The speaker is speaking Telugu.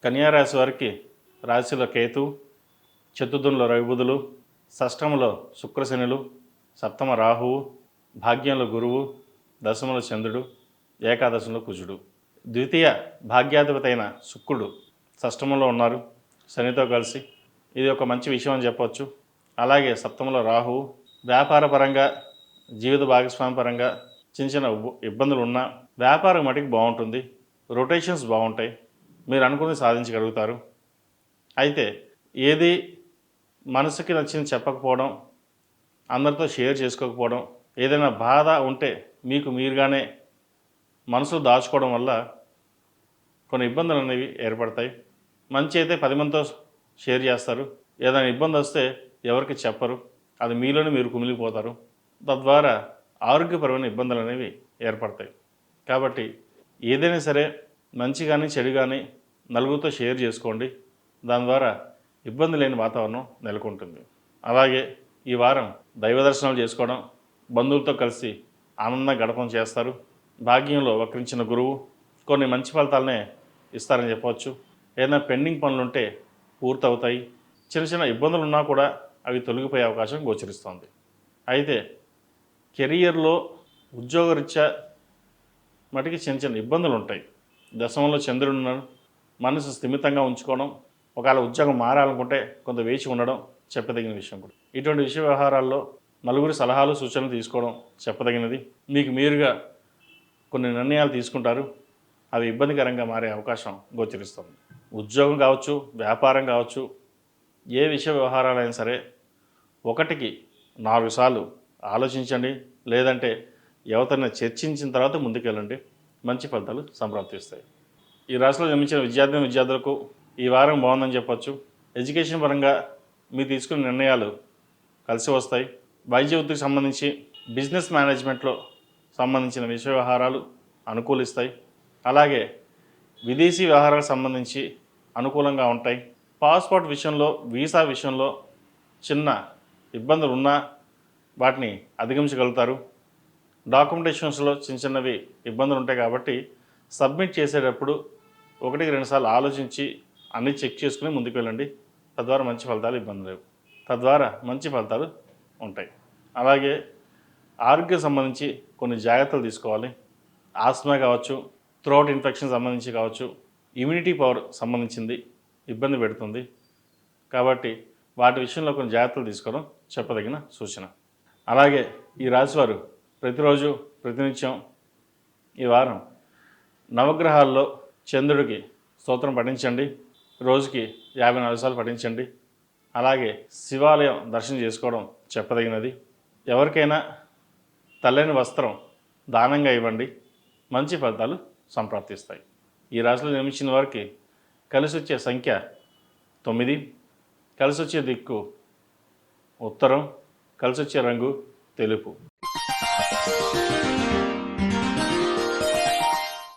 కన్యా రాశి వారికి రాశిలో కేతు, చతుర్థంలో రవిబుధులు, షష్టంలో శుక్రశనులు, సప్తమ రాహువు, భాగ్యంలో గురువు, దశమంలో చంద్రుడు, ఏకాదశంలో కుజుడు. ద్వితీయ భాగ్యాధిపతి అయిన శుక్రుడు షష్టమంలో ఉన్నారు శనితో కలిసి. ఇది ఒక మంచి విషయం అని చెప్పవచ్చు. అలాగే సప్తమంలో రాహువు. వ్యాపార పరంగా, జీవిత భాగస్వామి పరంగా చిన్న చిన్న ఇబ్బందులు ఉన్నా వ్యాపారం మటుకు బాగుంటుంది. రొటేషన్స్ బాగుంటాయి. మీరు అనుకున్నది సాధించగలుగుతారు. అయితే ఏది మనసుకి నచ్చింది చెప్పకపోవడం, అందరితో షేర్ చేసుకోకపోవడం, ఏదైనా బాధ ఉంటే మీకు మీరుగానే మనసులో దాచుకోవడం వల్ల కొన్ని ఇబ్బందులు అనేవి ఏర్పడతాయి. మంచి అయితే 10 మందితో షేర్ చేస్తారు. ఏదైనా ఇబ్బంది వస్తే ఎవరికి చెప్పరు. అది మీలోనే మీరు కుమిలిపోతారు. తద్వారా ఆరోగ్యపరమైన ఇబ్బందులు అనేవి ఏర్పడతాయి. కాబట్టి ఏదైనా సరే మంచి కానీ చెడు కానీ నలుగురితో షేర్ చేసుకోండి. దాని ద్వారా ఇబ్బంది లేని వాతావరణం నెలకొంటుంది. అలాగే ఈ వారం దైవ దర్శనాలు చేసుకోవడం, బంధువులతో కలిసి ఆనందంగా గడపడం చేస్తారు. భాగ్యంలో వక్రించిన గురువు కొన్ని మంచి ఫలితాలనే ఇస్తారని చెప్పవచ్చు. ఏదైనా పెండింగ్ పనులు ఉంటే పూర్తవుతాయి. చిన్న చిన్న ఇబ్బందులు ఉన్నా కూడా అవి తొలగిపోయే అవకాశం గోచరిస్తుంది. అయితే కెరియర్లో ఉద్యోగరీత్యా మటుకి చిన్న చిన్న ఇబ్బందులు ఉంటాయి. దశమంలో చంద్రుడు ఉన్నాడు. మనసు స్థిమితంగా ఉంచుకోవడం, ఒకవేళ ఉద్యోగం మారాలనుకుంటే కొంత వేచి ఉండడం చెప్పదగిన విషయం కూడా. ఇటువంటి విషయ వ్యవహారాల్లో నలుగురి సలహాలు సూచనలు తీసుకోవడం చెప్పదగినది. మీకు మీరుగా కొన్ని నిర్ణయాలు తీసుకుంటారు. అవి ఇబ్బందికరంగా మారే అవకాశం గోచరిస్తుంది. ఉద్యోగం కావచ్చు, వ్యాపారం కావచ్చు, ఏ విషయ వ్యవహారాలైనా సరే 1కి 4 సార్లు ఆలోచించండి. లేదంటే ఎవరితోనైనా చర్చించిన తర్వాత ముందుకెళ్ళండి. మంచి ఫలితాలు సంప్రాప్తిస్తాయి. ఈ రాశిలో జన్మించిన విద్యార్థులకు ఈ వారం బాగుందని చెప్పచ్చు. ఎడ్యుకేషన్ పరంగా మీరు తీసుకున్న నిర్ణయాలు కలిసి వస్తాయి. వైద్య వృత్తికి సంబంధించి, బిజినెస్ మేనేజ్మెంట్లో సంబంధించిన విషయ వ్యవహారాలు అనుకూలిస్తాయి. అలాగే విదేశీ వ్యవహారాలకు సంబంధించి అనుకూలంగా ఉంటాయి. పాస్పోర్ట్ విషయంలో, వీసా విషయంలో చిన్న ఇబ్బందులు ఉన్నా వాటిని అధిగమించగలుగుతారు. డాక్యుమెంటేషన్స్లో చిన్న చిన్నవి ఇబ్బందులు ఉంటాయి కాబట్టి సబ్మిట్ చేసేటప్పుడు 1-2 సార్లు ఆలోచించి అన్నీ చెక్ చేసుకుని ముందుకు వెళ్ళండి. తద్వారా మంచి ఫలితాలు మంచి ఫలితాలు ఉంటాయి. అలాగే ఆరోగ్యం సంబంధించి కొన్ని జాగ్రత్తలు తీసుకోవాలి. ఆస్మా కావచ్చు, థ్రోట్ ఇన్ఫెక్షన్ సంబంధించి కావచ్చు, ఇమ్యూనిటీ పవర్ సంబంధించింది ఇబ్బంది పెడుతుంది. కాబట్టి వాటి విషయంలో కొన్ని జాగ్రత్తలు తీసుకోవడం చెప్పదగిన సూచన. అలాగే ఈ రాశివారు ప్రతిరోజు ప్రతినిత్యం ఈ వారం నవగ్రహాల్లో చంద్రుడికి స్తోత్రం పఠించండి. రోజుకి 54 సార్లు పఠించండి. అలాగే శివాలయం దర్శనం చేసుకోవడం చెప్పదగినది. ఎవరికైనా తెల్లని వస్త్రం దానంగా ఇవ్వండి. మంచి ఫలితాలు సంప్రాప్తిస్తాయి. ఈ రాశిలో జన్మించిన వారికి కలిసి వచ్చే సంఖ్య 9, కలిసి వచ్చే దిక్కు ఉత్తరం, కలిసి వచ్చే రంగు తెలుపు.